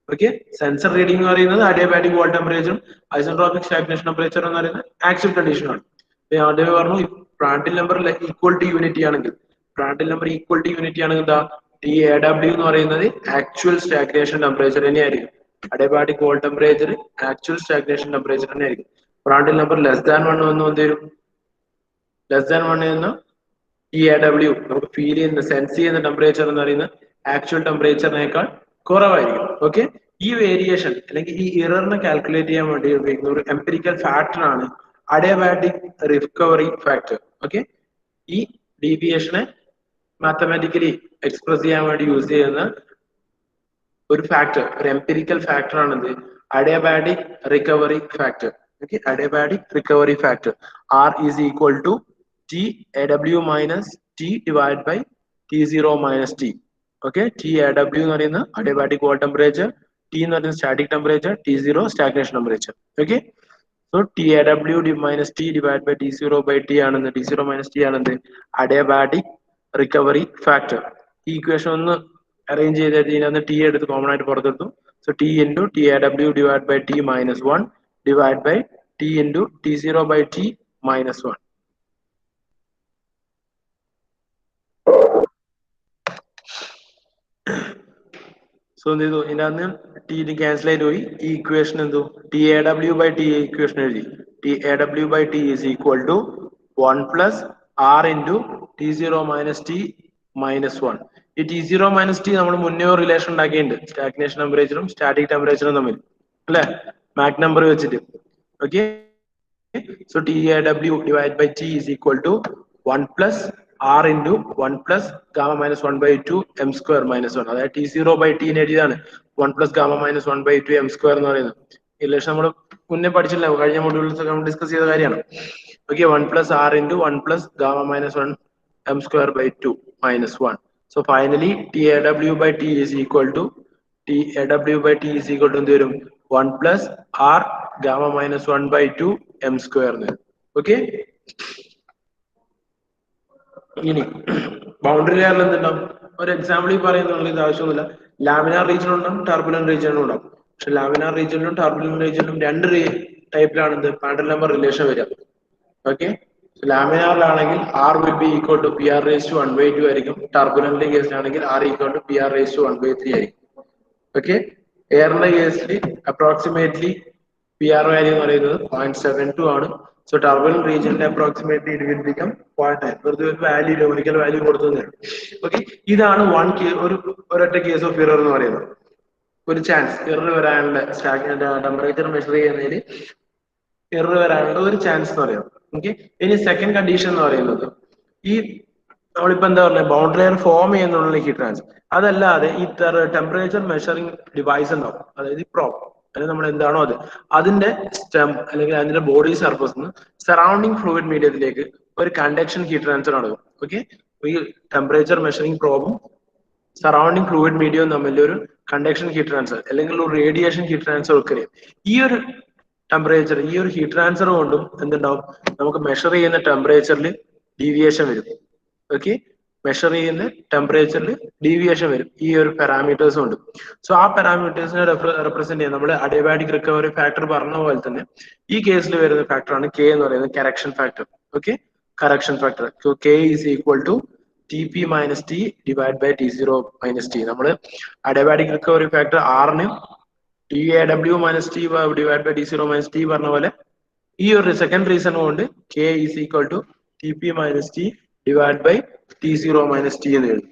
Okay, sensor reading എന്ന് പറയുന്നത് അഡിയബാറ്റിക് വാൾ ടെമ്പറേച്ചറും ഐസെൻട്രോപിക് സ്റ്റാഗ്നേഷൻ ടെമ്പറേച്ചർ എന്ന് പറയുന്നത് ആക്ച്വൽ കണ്ടീഷൻ ആണ്. ആദ്യമേ പറഞ്ഞു പ്രാൻഡിൽ നമ്പർ ഈക്വാലിറ്റി യൂണിറ്റി ആണെങ്കിൽ എന്താ DAW എന്ന് പറയുന്നത് ആക്ച്വൽ സ്റ്റാഗ്നേഷൻ ടെമ്പറേച്ചർ തന്നെയായിരിക്കും. അഡിയബാറ്റിക് വാൾ ടെമ്പറേച്ചർ ആക്ച്വൽ സ്റ്റാഗ്നേഷൻ ടെമ്പറേച്ചർ തന്നെയായിരിക്കും. പ്രാൻഡിൽ നമ്പർ ലെസ് ദാൻ 1 വന്നു എന്തേലും ലെസ് ദാൻ 1 എന്ന DAW നമുക്ക് ഫീൽ ചെയ്യുന്ന സെൻസ് ചെയ്യുന്ന ടെമ്പറേച്ചർ എന്ന് പറയുന്നത് ആക്ച്വൽ ടെമ്പറേച്ചറിനേക്കാൾ കുറവായിരിക്കും. ഓക്കെ, ഈ വേരിയേഷൻ അല്ലെങ്കിൽ ഈ ഇററിനെ കാൽക്കുലേറ്റ് ചെയ്യാൻ വേണ്ടി ഉപയോഗിക്കുന്ന ഒരു എംപിരിക്കൽ ഫാക്ടർ ആണ് അഡിയാബാറ്റിക് റിക്കവറി ഫാക്ടർ. ഓക്കെ, ഈ ഡീവിയേഷനെ മാത്തമാറ്റിക്കലി എക്സ്പ്രസ് ചെയ്യാൻ വേണ്ടി യൂസ് ചെയ്യുന്ന ഒരു ഫാക്ടർ, ഒരു എംപിരിക്കൽ ഫാക്ടർ ആണിത് adiabatic recovery factor. Okay, adiabatic recovery factor R is equal to T AW minus T divided by T0 minus T. Okay, T AW എന്ന് പറയുന്ന adiabatic വാൾ temperature, T എന്ന് പറയുന്നത് static temperature, T0 stagnation temperature. Okay, so T AW minus T divided by T0 by T ആണെന്ന്, T0 minus T ആണെന്ന് adiabatic recovery factor. ഈ equation ഒന്ന് arrange ചെയ്തിട്ട് ഇതിനകത്ത് ടി എടുത്ത് കോമൺ ആയിട്ട് പുറത്തെടുത്തു. So T into T A W divide by T minus one divide by T into T zero by T minus one. So എന്ത് ചെയ്തു, ഇതിനകത്ത് ടി ക്യാൻസൽ ആയിട്ട് പോയി. ഈ ഇക്വേഷൻ എന്തു, T A W by T equation എഴുതി. T A W by T is equal to 1 plus R into T zero minus T minus one. ഈ T zero minus T നമ്മൾ മുന്നേ ഒരു റിലേഷൻ ഉണ്ടാക്കിയിട്ടുണ്ട്, സ്റ്റാഗ്നേഷൻ ടെമ്പറേച്ചറും സ്റ്റാറ്റിക് ടെമ്പറേച്ചറും തമ്മിൽ അല്ലെ, മാക് നമ്പർ വെച്ചിട്ട്. Okay, so T A W divide by T is equal to 1 plus R into 1 plus gamma minus 1 by 2 M square minus 1. അതായത് ടി സീറോ ബൈ ടി എഴുതിയതാണ് 1 plus gamma minus 1 by 2 M square എന്ന് പറയുന്നത്. ഈ relation നമ്മൾ മുന്നേ പഠിച്ചില്ല, കഴിഞ്ഞ modules നമ്മൾ ഡിസ്കസ് ചെയ്ത കാര്യമാണ്. Okay, 1 plus R into 1 plus gamma minus 1 M square by 2 minus 1. So finally TAW by T is equal to TAW by T is equal to എന്ത് വരും, 1 plus R gamma minus 1 by 2 M square. Okay, ഇനി boundary ലെയറിൽ എന്തുണ്ടാവും, ഒരു example ഈ പറയുന്നുള്ള ഇത് ആവശ്യമൊന്നുമില്ല. ലാമിനാർ റീജിയൻ ഉണ്ടാവും, ടർബുലന്റ് റീജിയനും ഉണ്ടാവും. പക്ഷെ ലാമിനാർ റീജിയനിലും ടർബുലന്റ് റീജിയനിലും രണ്ട് ടൈപ്പിലാണ് എന്ത് പാൻഡൽ നമ്പർ റിലേഷൻ വരിക. ഓക്കെ, ലാമിനാറിലാണെങ്കിൽ R will be equal to P R raise to 1/2 ആയിരിക്കും. ടർബുലന്റ് കേസിലാണെങ്കിൽ R equal to P R raise to 1/3 ആയിരിക്കും. ഓക്കെ, എയറിന്റെ കേസിൽ അപ്രോക്സിമേറ്റ്ലി പി ആർ വാല്യൂ എന്ന് പറയുന്നത് 0.72 ആണ്. സോ ടർബുലന്റ് റീജിയനിലെ അപ്രോക്സിമേറ്റ്ലി ഇറ്റ് വിൽ ബിക്കം 0.9. വെറുതെ ഒരു വാല്യൂ ന്യൂമറിക്കൽ വാല്യൂ കൊടുത്തത്. ഓക്കെ, ഇതാണ് ഒരൊറ്റ കേസ് ഓഫ് എറർ എന്ന് പറയുന്നത്. ഒരു ചാൻസ് എറർ വരാനുള്ള ടെമ്പറേച്ചർ മെഷർ ചെയ്യുന്നതിൽ എറർ വരാനുള്ള ഒരു ചാൻസ് എന്ന് പറയുന്നത്. ഓക്കെ, ഇനി സെക്കൻഡ് കണ്ടീഷൻ എന്ന് പറയുന്നത് ഈ നമ്മളിപ്പോ എന്താ പറയുക, ബൗണ്ടറി ലെയർ ഫോം ചെയ്യുന്നുള്ള ഹീറ്റ് ട്രാൻസ്ഫർ. അതല്ലാതെ ഈ ടെമ്പറേച്ചർ മെഷറിംഗ് ഡിവൈസ് ഉണ്ടാവും, അതായത് ഈ പ്രോബ് അല്ലെങ്കിൽ നമ്മൾ എന്താണോ അതിന്റെ സ്റ്റെം അല്ലെങ്കിൽ അതിന്റെ ബോഡി സർഫസ് സറൗണ്ടിങ് ഫ്ലൂയിഡ് മീഡിയത്തിലേക്ക് ഒരു കണ്ടക്ഷൻ ഹീറ്റ് ട്രാൻസ്ഫർ നടക്കും. ഓക്കെ, ഈ ടെമ്പറേച്ചർ മെഷറിംഗ് പ്രോബും സറൗണ്ടിങ് ഫ്ലൂയിഡ് മീഡിയവും തമ്മിൽ ഒരു കണ്ടക്ഷൻ ഹീറ്റ് ട്രാൻസ്ഫർ അല്ലെങ്കിൽ ഒരു റേഡിയേഷൻ ഹീറ്റ് ട്രാൻസ്ഫർ ഒക്കെ. ഈ ഒരു ടെമ്പറേച്ചർ, ഈ ഒരു ഹീറ്റ് ട്രാൻസ്ഫർ കൊണ്ടും എന്തുണ്ടാവും, നമുക്ക് മെഷർ ചെയ്യുന്ന ടെമ്പറേച്ചറിൽ ഡീവിയേഷൻ വരും. ഓക്കെ, മെഷർ ചെയ്യുന്ന ടെമ്പറേച്ചറിൽ ഡീവിയേഷൻ വരും ഈ ഒരു പാരാമീറ്റേഴ്സ് ഉണ്ട്. സോ ആ പാരാമീറ്റേഴ്സിനെ റെപ്രസെന്റ് ചെയ്യാൻ നമ്മൾ അഡിയാബാറ്റിക് റിക്കവറി ഫാക്ടർ പറഞ്ഞ പോലെ തന്നെ ഈ കേസിൽ വരുന്ന ഫാക്ടറാണ് കെ എന്ന് പറയുന്നത്, correction factor. Okay, correction factor. So K is equal to T P minus T divide by T zero minus T. നമ്മൾ അഡിയാബാറ്റിക് റിക്കവറി ഫാക്ടർ ആറിന് T A W minus T divide by T zero minus T പറഞ്ഞ പോലെ ഈ ഒരു second reason കൊണ്ട് K is equal to T P minus T divide by T zero minus T എന്ന് എഴുതും.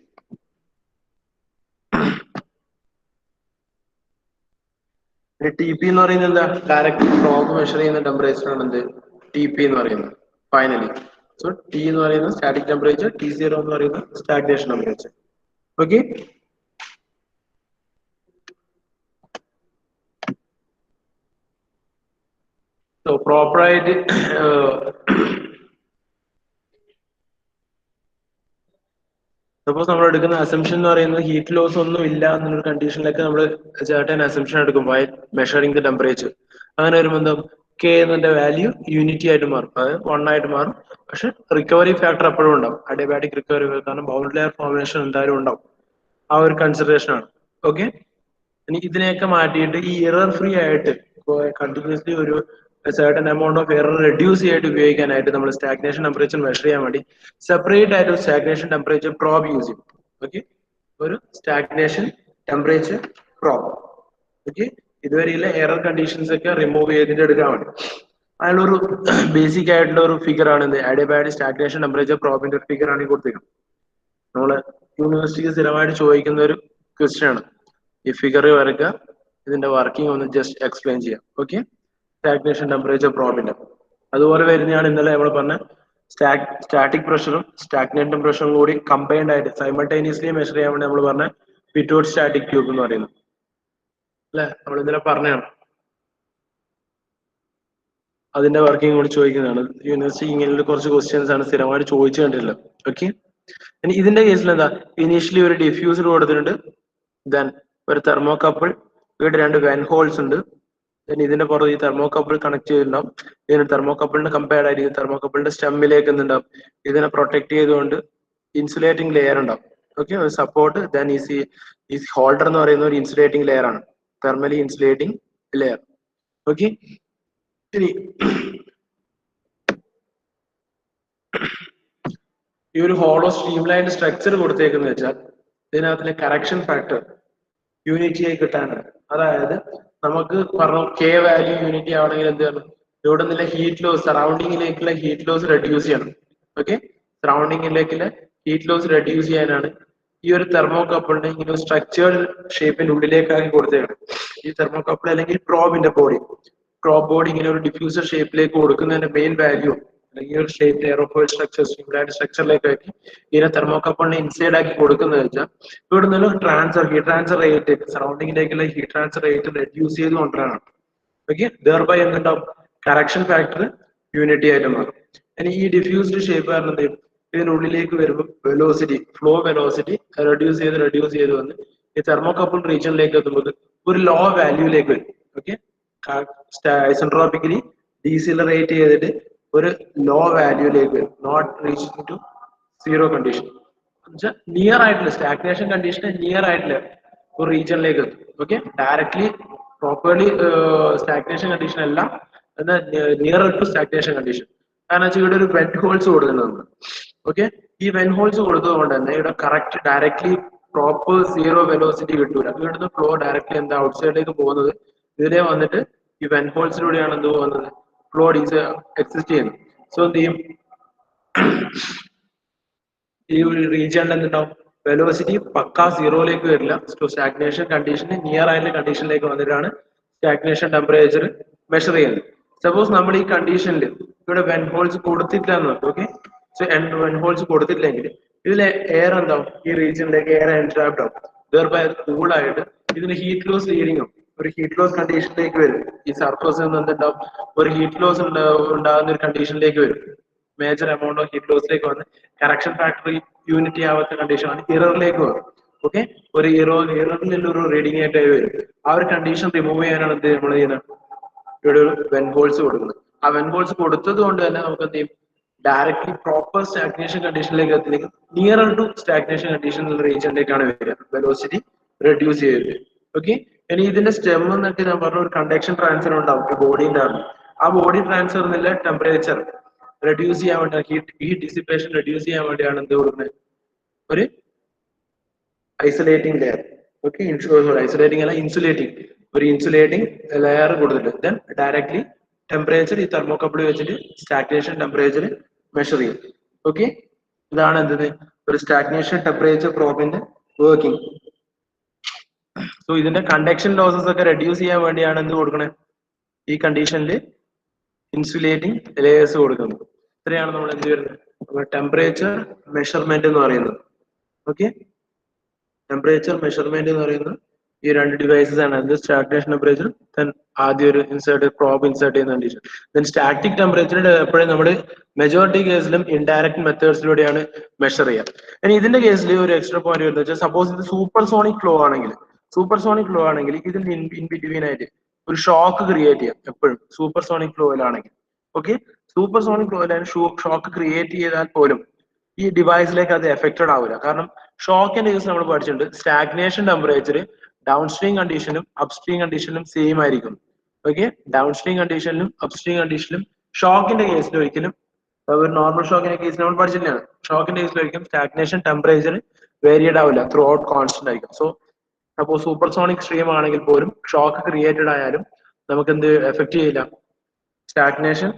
T P എന്ന് പറയുന്നത് എന്താ, ഡയറക്റ്റ് പ്രോബ് മെഷർ ചെയ്യുന്ന ടെമ്പറേച്ചർ ആണ് എന്ത് ടി പി എന്ന് പറയുന്നത് ഫൈനലി. സോ ടി എന്ന് പറയുന്നത് സ്റ്റാറ്റിക് ടെമ്പറേച്ചർ, ടി സീറോ എന്ന് പറയുന്നത് സ്റ്റാഗ്നേഷൻ ടെമ്പറേച്ചർ. ഓക്കെ, സോ പ്രോപ്പറായിട്ട് സപ്പോസ് നമ്മൾ എടുക്കുന്ന അസംഷൻ എന്ന് പറയുന്നത് ഹീറ്റ് ലോസ് ഒന്നും ഇല്ല എന്നൊരു കണ്ടീഷനിലൊക്കെ നമ്മൾ ചേട്ടൻ അസംഷൻ എടുക്കും വൈ മെഷറിംഗ് ദ ടെമ്പറേച്ചർ. അങ്ങനെ വരുമ്പോൾ എന്താ, കെ എന്നതിന്റെ വാല്യൂ യൂണിറ്റി ആയിട്ട് മാറും, അതായത് 1 ആയിട്ട് മാറും. പക്ഷെ റിക്കവറി ഫാക്ടർ എപ്പോഴും ഉണ്ടാവും, അഡിയാബാറ്റിക് റിക്കവറി, കാരണം ബൗണ്ടറി ലെയർ ഫോർമേഷൻ എന്തായാലും ഉണ്ടാവും. ആ ഒരു കൺസിഡറേഷൻ ആണ്. ഓക്കെ, ഇനി ഇതിനെയൊക്കെ മാറ്റിയിട്ട് ഈ എറർ ഫ്രീ ആയിട്ട് കണ്ടിന്യൂസ്ലി ഒരു certain amount of error reduce ചെയ്തിട്ട് ഉപയോഗിക്കാനായിട്ട് നമ്മൾ സ്റ്റാഗ്നേഷൻ ടെമ്പറേച്ചർ മെഷർ ചെയ്യാൻ വേണ്ടി സെപ്പറേറ്റ് ആയിട്ട് ഒരു സ്റ്റാഗ്നേഷൻ ടെമ്പറേച്ചർ പ്രോബ് യൂസ് ചെയ്യും. ഓക്കെ, ഒരു സ്റ്റാഗ്നേഷൻ ടെമ്പറേച്ചർ പ്രോബ്. ഓക്കെ, ഇതുവരെയുള്ള എറർ കണ്ടീഷൻസ് ഒക്കെ റിമൂവ് ചെയ്തിട്ട് എടുക്കാൻ വേണ്ടി അതിലൊരു ബേസിക് ആയിട്ടുള്ള ഒരു ഫിഗർ ആണ് ഇത്, അഡിയാബാറ്റിക് സ്റ്റാഗ്നേഷൻ ടെമ്പറേച്ചർ പ്രോബിന്റെ ഒരു ഫിഗർ ആണ് ഈ കൊടുത്തിരിക്കുന്നത്. നമ്മള് യൂണിവേഴ്സിറ്റിക്ക് സ്ഥിരമായിട്ട് ചോദിക്കുന്ന ഒരു ക്വസ്റ്റ്യൻ ആണ്. ഈ ഫിഗർ വരയ്ക്കുക, ഇതിന്റെ വർക്കിംഗ് ഒന്ന് ജസ്റ്റ് എക്സ്പ്ലെയിൻ ചെയ്യാം. ഓക്കെ, സ്റ്റാഗ്നേഷൻ ടെമ്പറേച്ചർ പ്രോബിന്റെ അതുപോലെ വരുന്നതാണ് ഇന്നലെ നമ്മൾ പറഞ്ഞ സ്റ്റാറ്റിക് പ്രഷറും സ്റ്റാഗ്നേഷൻ പ്രഷറും കൂടി കമ്പൈൻഡ് ആയിട്ട് സൈമൾട്ടേനിയസ്ലി മെഷർ ചെയ്യാൻ വേണ്ടി നമ്മൾ പറഞ്ഞ പിറ്റോഡ് സ്റ്റാറ്റിക് ട്യൂബ് എന്ന് പറയുന്നത് അല്ലെ, നമ്മൾ ഇന്നലെ പറഞ്ഞതാണ്. അതിന്റെ വർക്കിംഗ് കൂടി ചോദിക്കുന്നതാണ്. യൂണിവേഴ്സിറ്റി ഇങ്ങനെയുള്ള കുറച്ച് ക്വസ്റ്റ്യൻസ് ആണ് സ്ഥിരമായിട്ട് ചോദിച്ചു കണ്ടിട്ടുള്ളത്. ഓക്കെ, ഇനി ഇതിന്റെ കേസിൽ എന്താ, ഇനീഷ്യലി ഒരു ഡിഫ്യൂസർ കൊടുത്തിട്ടുണ്ട്, ദെൻ ഒരു തെർമോകപ്പിൾ, ഇവിടെ രണ്ട് വെൻ ഹോൾസ് ഉണ്ട്, ഇതിന്റെ പുറത്ത് ഈ തെർമോകപ്പിൾ കണക്ട് ചെയ്തിട്ടുണ്ടാവും. ഇതിന് തെർമോകപ്പിളിന് കമ്പയർഡ് ആയിട്ട് തെർമോകപ്പിളിന്റെ സ്റ്റെമ്മിലേക്ക് എന്തുണ്ടാവും, ഇതിനെ പ്രൊട്ടക്ട് ചെയ്തുകൊണ്ട് ഇൻസുലേറ്റിംഗ് ലെയർ ഉണ്ടാവും. ഓക്കെ, ഒരു സപ്പോർട്ട്, ദെൻ ഈ ഹോൾഡർ എന്ന് പറയുന്ന ഒരു ഇൻസുലേറ്റിംഗ് ലെയർ ആണ്, തെർമലി ഇൻസുലേറ്റിംഗ് ലെയർ. ഓക്കെ, ഇനി ഈ ഒരു ഹോളോ സ്ട്രീം ലൈൻ സ്ട്രക്ചർ കൊടുത്തേക്കെന്ന് വെച്ചാൽ ഇതിനകത്തിലെ കറക്ഷൻ ഫാക്ടർ യൂണിറ്റി ആയി കിട്ടാനാണ്. അതായത് നമുക്ക് പറഞ്ഞു കെ വാല്യൂ യൂണിറ്റി ആവണമെങ്കിൽ എന്ത് ചെയ്യണം, ഇവിടെ നിന്നുള്ള ഹീറ്റ് ലോസ്, സറൗണ്ടിങ്ങിലേക്കുള്ള ഹീറ്റ് ലോസ് റെഡ്യൂസ് ചെയ്യണം. ഓക്കെ, സറൗണ്ടിങ്ങിലേക്കുള്ള ഹീറ്റ് ലോസ് റെഡ്യൂസ് ചെയ്യാനാണ് ഈ ഒരു തെർമോകപ്പിളിനെ ഇങ്ങനെ സ്ട്രക്ചേർഡ് ഷേപ്പിന്റെ ഉള്ളിലേക്കാക്കി കൊടുത്തേക്കണം. ഈ തെർമോകപ്പിൾ അല്ലെങ്കിൽ പ്രോബിന്റെ ബോഡി, പ്രോബ് ബോഡി ഇങ്ങനെ ഒരു ഡിഫ്യൂസർ ഷേപ്പിലേക്ക് കൊടുക്കുന്നതിന്റെ മെയിൻ വാല്യൂ അല്ലെങ്കിൽ ഒരു ഷേപ്പ് എയറോഫോയിൽ സ്ട്രക്ചർ സ്ട്രക്ചറിലേക്ക് ആക്കി ഇതിനെ തെർമോകപ്പിളിനെ ഇൻസൈഡ് ആക്കി കൊടുക്കുന്നത് വെച്ചാൽ ഇവിടെ നിന്ന് ഹീറ്റ് ട്രാൻസ്ഫർ റേറ്റ് സറൗണ്ടിങ്ങിലേക്കുള്ള ഹീറ്റ് ട്രാൻസ്ഫർ റേറ്റ് റെഡ്യൂസ് ചെയ്ത് കൊണ്ടുവരാനാണ്. ഓക്കെ, ദർബൈ എന്തുണ്ടാവും, കറക്ഷൻ ഫാക്ടർ യൂണിറ്റി ആയിട്ട് മാറും. ഇനി ഈ ഡിഫ്യൂസ്ഡ് ഷേപ്പ് കാരണം എന്ത് ചെയ്യും, ഇതിനുള്ളിലേക്ക് വരുമ്പോൾ വെലോസിറ്റി, ഫ്ലോ വെലോസിറ്റി റെഡ്യൂസ് ചെയ്ത് വന്ന് ഈ തെർമോകപ്പിൾ റീജിയനിലേക്ക് എത്തുമ്പോൾ ഒരു ലോ വാല്യൂലേക്ക് വരും. ഓക്കെ, ഐസെൻട്രോപിക്കലി ഡീസിലറേറ്റ് ചെയ്തിട്ട് ഒരു ലോ വാല്യൂലേക്ക് വരും, not reaching to zero condition, near ആയിട്ടുള്ള സ്റ്റാഗ്നേഷൻ കണ്ടീഷന് നിയർ ആയിട്ടുള്ള ഒരു റീജിയനിലേക്ക് എത്തും. Okay, directly properly stagnation condition അല്ല, എന്നാൽ നിയർ ടു സ്റ്റാഗ്നേഷൻ കണ്ടീഷൻ. കാരണം വെച്ചാൽ ഇവിടെ ഒരു വെന്റ് ഹോൾസ് കൊടുക്കുന്നുണ്ട്. ഓക്കെ, ഈ വെന്റ് ഹോൾസ് കൊടുത്തതുകൊണ്ട് തന്നെ ഇവിടെ correct directly proper zero velocity കിട്ടൂല. ഇവിടുന്ന് ഫ്ലോ ഡയറക്ട്ലി എന്താ ഔട്ട്സൈഡിലേക്ക് പോകുന്നത്, ഇതിലെ വന്നിട്ട് ഈ വെന്റ് ഹോൾസിലൂടെയാണ് എന്ത് പോകുന്നത്, ഫ്ലോ എക്സിസ്റ്റ് ചെയ്യുന്നത്. സോ എന്ത് ചെയ്യും, ഈ ഒരു റീജിയണിൽ എന്തുണ്ടാവും, വെലോസിറ്റി പക്കാ സീറോയിലേക്ക് വരില്ല. സ്റ്റാഗ്നേഷൻ കണ്ടീഷന് നിയർ ആയിട്ടുള്ള കണ്ടീഷനിലേക്ക് വന്നിട്ടാണ് സ്റ്റാഗ്നേഷൻ ടെമ്പറേച്ചർ മെഷർ ചെയ്യുന്നത്. സപ്പോസ് നമ്മൾ ഈ കണ്ടീഷനിൽ ഇവിടെ വെൻ ഹോൾസ് കൊടുത്തിട്ടില്ല എന്ന് നോക്കും. ഓക്കെ, സോ വെൻ ഹോൾസ് കൊടുത്തിട്ടില്ലെങ്കിൽ ഇതിലെ എയർ എന്താവും, ഈ റീജിയനിലേക്ക് എയർ എൻട്രാപ്ഡ് ആവും. ദർബൈ കൂളായിട്ട് ഇതിന് ഹീറ്റ് ലോസ് ലീഡിങ് ആവും, ഒരു ഹീറ്റ് ലോസ് കണ്ടീഷനിലേക്ക് വരും. ഈ സർഫസിൽ നിന്ന് എന്തുണ്ടാവും, ഒരു ഹീറ്റ് ലോസ് ഉണ്ടാകുന്ന ഒരു കണ്ടീഷനിലേക്ക് വരും. മേജർ എമൗണ്ട് ഓഫ് ഹീറ്റ് ലോസിലേക്ക് വന്ന് കറക്ഷൻ ഫാക്ടർ യൂണിറ്റി ആവാത്ത കണ്ടീഷനാണ് ഇററിലേക്ക് വരും. ഓക്കെ, ഒരു ഇററിൽ ഒരു റീഡിംഗ് ആയിട്ട് വരും. ആ ഒരു കണ്ടീഷൻ റിമൂവ് ചെയ്യാനാണ് എന്ത് നമ്മൾ ചെയ്യുന്നത്, ഇവിടെ ഒരു വെൻ ഹോൾസ് കൊടുക്കുന്നത്. ആ വെൻ ഹോൾസ് കൊടുത്തത് കൊണ്ട് തന്നെ നമുക്ക് എന്ത് ചെയ്യും, ഡയറക്ട്ലി പ്രോപ്പർ സ്റ്റാഗ്നേഷൻ കണ്ടീഷനിലേക്ക് എത്തില്ലെങ്കിൽ നിയറർ ടു സ്റ്റാഗ്നേഷൻ കണ്ടീഷൻ റീജിയനിലേക്കാണ് വരിക, വെലോസിറ്റി റെഡ്യൂസ് ചെയ്തിട്ട്. ഓക്കെ, ഇനി ഇതിന്റെ സ്റ്റെം എന്നൊക്കെ ഞാൻ പറഞ്ഞ ഒരു കണ്ടക്ഷൻ ട്രാൻസ്ഫർ ഉണ്ടാവും ബോഡിന്റെ ആണ്. ആ ബോഡി ട്രാൻസ്ഫർ എന്നുള്ള ടെമ്പറേച്ചർ റെഡ്യൂസ് ചെയ്യാൻ വേണ്ടി, ഹീറ്റ് ഡിസിപ്പേഷൻ റെഡ്യൂസ് ചെയ്യാൻ വേണ്ടിയാണ് എന്ത് കൊടുക്കുന്നത്, ഒരു ഐസൊലേറ്റിംഗ് ലെയർ. ഓക്കെ, ഐസൊലേറ്റിംഗ് അല്ല, ഇൻസുലേറ്റിംഗ്, ഒരു ഇൻസുലേറ്റിംഗ് ലെയർ കൊടുത്തിട്ട് ദെൻ ഡയറക്ട്ലി ടെമ്പറേച്ചർ ഈ തെർമോകപ്പിൾ വെച്ചിട്ട് സ്റ്റാഗ്നേഷൻ ടെമ്പറേച്ചർ മെഷർ ചെയ്യും. ഓക്കെ, ഇതാണ് എന്ത്, ഒരു സ്റ്റാഗ്നേഷൻ ടെമ്പറേച്ചർ പ്രോബിന്റെ വർക്കിംഗ്. സോ ഇതിന്റെ കണ്ടക്ഷൻ ലോസസ് ഒക്കെ റെഡ്യൂസ് ചെയ്യാൻ വേണ്ടിയാണ് എന്ത് കൊടുക്കണേ, ഈ കണ്ടീഷനിൽ ഇൻസുലേറ്റിംഗ് ലെയേഴ്സ് കൊടുക്കുന്നത്. ഇത്രയാണ് നമ്മൾ എന്ത് വരുന്നത്, ടെമ്പറേച്ചർ മെഷർമെന്റ് എന്ന് പറയുന്നത്. ഓക്കെ, ടെമ്പറേച്ചർ മെഷർമെന്റ് എന്ന് പറയുന്നത് ഈ രണ്ട് ഡിവൈസസ് ആണ്. അത് സ്റ്റാഗ്നേഷൻ ടെമ്പറേച്ചർ, ദെൻ ആദ്യം ഒരു പ്രോബ് ഇൻസേർട്ട് ചെയ്യുന്ന കണ്ടീഷൻ, ദെൻ സ്റ്റാറ്റിക് ടെമ്പറേച്ചർ എപ്പോഴും നമ്മൾ മെജോറിറ്റി കേസിലും ഇൻഡയറക്റ്റ് മെത്തേഡ്സിലൂടെയാണ് മെഷർ ചെയ്യുക. ഇനി ഇതിന്റെ കേസിൽ ഒരു എക്സ്ട്രാ പോയിന്റ് വരുന്നത് വെച്ചാൽ, സപ്പോസ് ഇത് സൂപ്പർസോണിക് ഫ്ലോ ആണെങ്കിൽ ഇതിൽ ഇൻ ബിറ്റ്വീൻ ആയിട്ട് ഒരു ഷോക്ക് ക്രിയേറ്റ് ചെയ്യാം എപ്പോഴും സൂപ്പർസോണിക് ഫ്ലോയിലാണെങ്കിൽ. ഓക്കെ, സൂപ്പർസോണിക് ഫ്ലോയിലാണ് ഷോക്ക് ക്രിയേറ്റ് ചെയ്താൽ പോലും ഈ ഡിവൈസിലേക്ക് അത് എഫക്റ്റഡ് ആവില്ല. കാരണം ഷോക്കിന്റെ കേസ് നമ്മൾ പഠിച്ചിട്ടുണ്ട്, സ്റ്റാഗ്നേഷൻ ടെമ്പറേച്ചർ ഡൗൺ സ്ട്രീം കണ്ടീഷനും അപ്സ്ട്രീം കണ്ടീഷനും സെയിം ആയിരിക്കും. ഓക്കെ, ഡൗൺ സ്ട്രീം കണ്ടീഷനിലും അപ്സ്ട്രീം കണ്ടീഷനിലും ഷോക്കിന്റെ കേസിൽ ഒരിക്കലും, ഒരു നോർമൽ ഷോക്കിന്റെ കേസിൽ നമ്മൾ പഠിച്ചിട്ടാണ്, ഷോക്കിന്റെ കേസിൽ ഒരിക്കലും സ്റ്റാഗ്നേഷൻ ടെമ്പറേച്ചർ വേരിയഡ് ആവില്ല, ത്രൂ ഔട്ട് കോൺസ്റ്റന്റ് ആയിരിക്കും. സോ അപ്പോൾ സൂപ്പർസോണിക് സ്ട്രീം ആണെങ്കിൽ പോലും ഷോക്ക് ക്രിയേറ്റഡ് ആയാലും നമുക്ക് എന്ത് എഫക്ട് ചെയ്യില്ല, സ്റ്റാഗ്നേഷൻ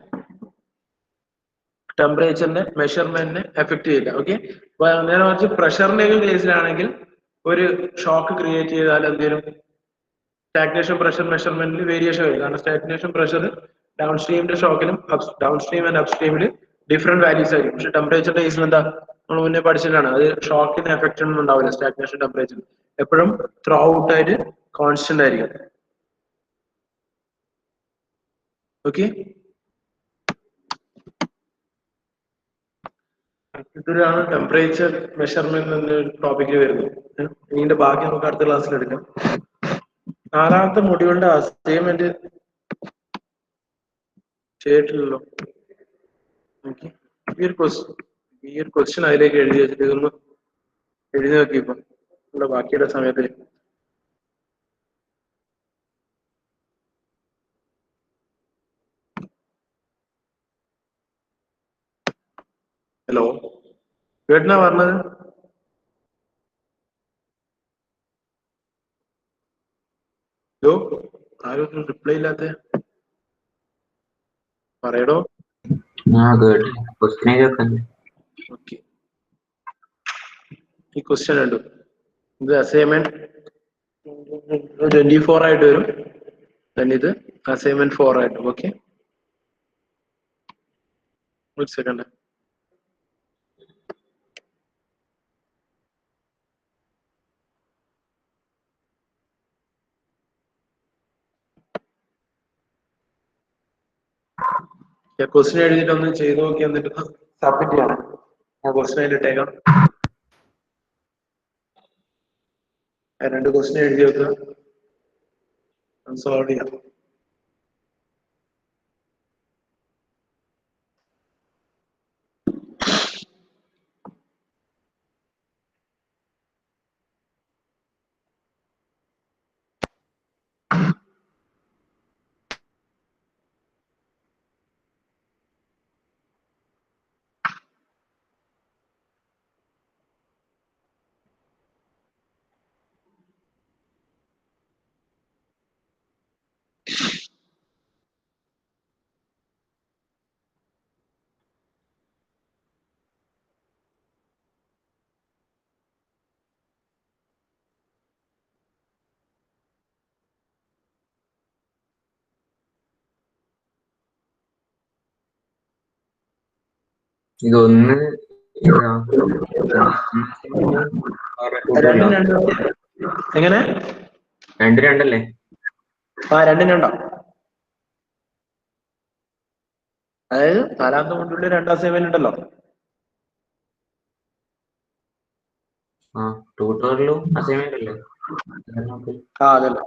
ടെമ്പറേച്ചറിന്റെ മെഷർമെന്റിനെ എഫക്ട് ചെയ്യില്ല. ഓക്കെ, നേരെ മറിച്ച് പ്രഷറിന്റെ കേസിലാണെങ്കിൽ ഒരു ഷോക്ക് ക്രിയേറ്റ് ചെയ്താൽ എന്തെങ്കിലും സ്റ്റാഗ്നേഷൻ പ്രഷർ മെഷർമെന്റിൽ വേരിയേഷൻ വരും. കാരണം സ്റ്റാഗ്നേഷൻ പ്രഷർ ഡൗൺ സ്ട്രീമിന്റെ ഷോക്കിലും ഡൗൺ സ്ട്രീം ആൻഡ് അപ് സ്ട്രീമിൽ ഡിഫറെന്റ് വാല്യൂസ് ആയിരിക്കും. പക്ഷെ ടെമ്പറേച്ചറിന്റെ കേസിൽ എന്താ നമ്മൾ മുന്നേ പഠിച്ചിട്ടാണ്, അത് ഷോക്കിന് എഫക്റ്റ് ഒന്നും ഉണ്ടാവില്ല. സ്റ്റാഗ്നേഷൻ ടെമ്പറേച്ചർ എപ്പോഴും ത്രൂ ഔട്ട് ആയിട്ട് കോൺസ്റ്റന്റ് ആയിരിക്കും. ഓക്കെ, ഇതൊരാണ് ടെമ്പറേച്ചർ മെഷർമെന്റ് എന്ന ടോപ്പിക്കിൽ വരുന്നത്. ഇതിന്റെ ബാക്കി നമുക്ക് അടുത്ത ക്ലാസ്സിൽ എടുക്കാം. 4ാമത്തെ മൊഡ്യൂളിന്റെ അസൈൻമെന്റ് ചെയ്തിട്ടില്ലല്ലോ. ഓക്കെ, ഈ ഒരു ക്വസ്റ്റ്യൻ അതിലേക്ക് എഴുതി വെച്ചിട്ട് ഇതൊന്ന് എഴുതി നോക്കിയപ്പോ നമ്മുടെ ബാക്കിയുടെ സമയത്ത് ഹലോ കേട്ടനാ പറഞ്ഞത്? ഹലോ, ആരും റിപ്ലൈ ഇല്ലാത്ത പറയടോ. ഓക്കെ, ഈ ക്വസ്റ്റ്യൻ ഉണ്ട്. ഇത് അസൈൻമെന്റ് 24 ആയിട്ട് വരും. ഇത് അസൈൻമെന്റ് 4 ആയിട്ട്. ഓക്കെ, ഒരു സെക്കൻഡ്. ക്വസ്റ്റ്യൻ എഴുതിയിട്ട് ഒന്ന് ചെയ്ത് നോക്കി എന്നിട്ട് സബ്മിറ്റ് ചെയ്യണം. ആ ക്വസ്റ്റ്യൻ അതിലിട്ടേക്കാം. 2 ക്വസ്റ്റ്യൻ എഴുതി വെക്കുക, സോൾവ് ചെയ്യാം. ഇതൊന്ന് എങ്ങനെ 2-2 ആ 2-2. അതായത് 4ാമത്തെ മൊഡ്യൂളിൽ 2 അസൈൻമെന്റ് ഉണ്ടല്ലോ. ട്യൂട്ടോറിയലും അസൈൻമെന്റ് അല്ലേ? ആ അതല്ല,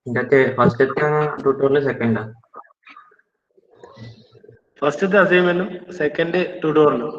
ഇതിനകത്ത് ഫസ്റ്റത്തെ ട്യൂട്ടോറിയൽ സെക്കൻഡാ? ഫസ്റ്റത്തെ അസൈൻമെന്റും സെക്കൻഡ് ട്യൂട്ടോറിയലും.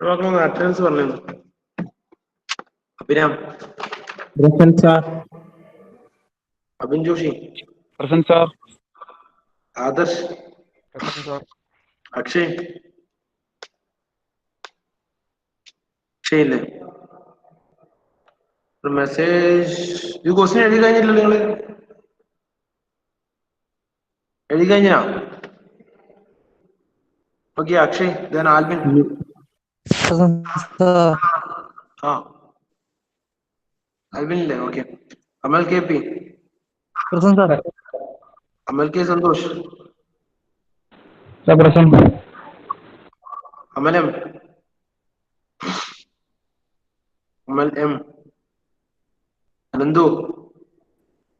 മക്കളൊന്ന് അറ്റൻഡൻസ് പറഞ്ഞു. Abhiram, Present, sir. Abhin Joshi, Present, sir. Adarsh, Present, sir. Akshay, Akshay ഇല്ലേ? ഒരു മെസ്സേജ്, ഇത് ക്വസ്റ്റ്യൻ എഴുതി കഴിഞ്ഞില്ലല്ലോ നിങ്ങള്? എഴുതി കഴിഞ്ഞാ? Okay, Akshay, then Alvin. Present, sir. ആ, ആൽവിൻ ഇല്ലേ? Okay. Amal K P, Present, sir. Amal K Santhosh, Sir, present. Amal M, Amal M, Ananthu,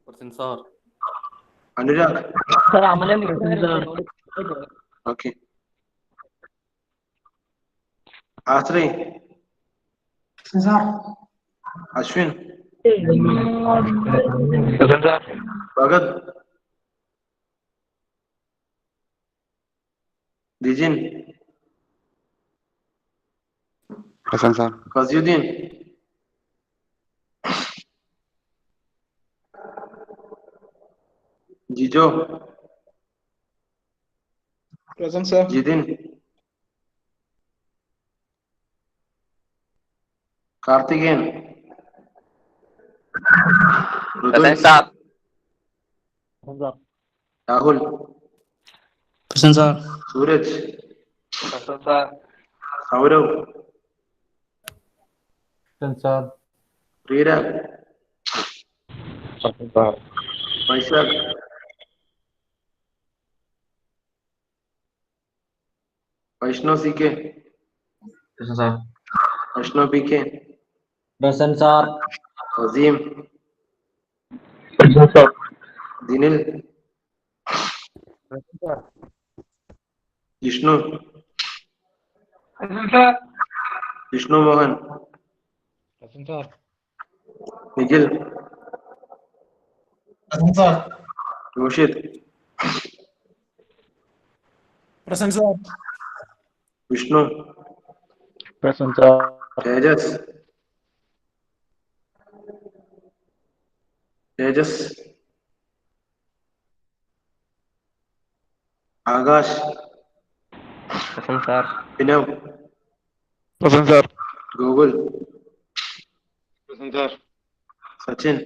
Present, sir. Anurag. Sir, Amalam. Present, sir. Okay. Ashray, Ashwin, Present, sir. Bhagath, Dijin, Present, sir. Fasiyuddin, Jijo, Present, sir. Jithin, Karthikeyan, Rithun, Present, sir. Rahul, Present, sir. Sooraj, Present, sir. Sourav, Present, sir. Sreerag, Present, sir. Vaishakh, Vaishnav C K, sir. Vaishnav P K, Present, sir. Waseem, Present, sir. Dinil, Present, sir. Jishnu, Present, sir. Jishnu Mohan, Present, sir. Nikhil, Present, sir. Roshith, Present, sir. Vishnu, Present, sir. Thejas, Thejas, Akash, Present, sir. Vinav, Present, sir. Gokul, Present, sir. Sachin,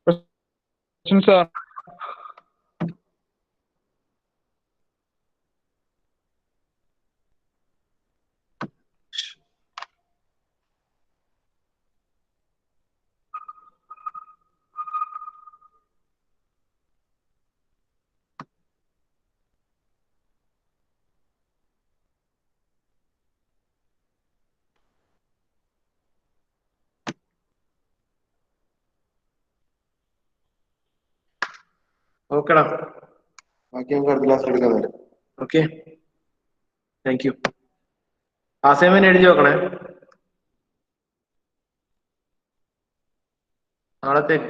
Present, sir. ഓക്കെടാ, ബാക്കി നമുക്ക് അടുത്ത class എടുക്കാൻ വരാം. Okay, thank you. Assignment എഴുതി നോക്കണേ നാളത്തേക്ക്.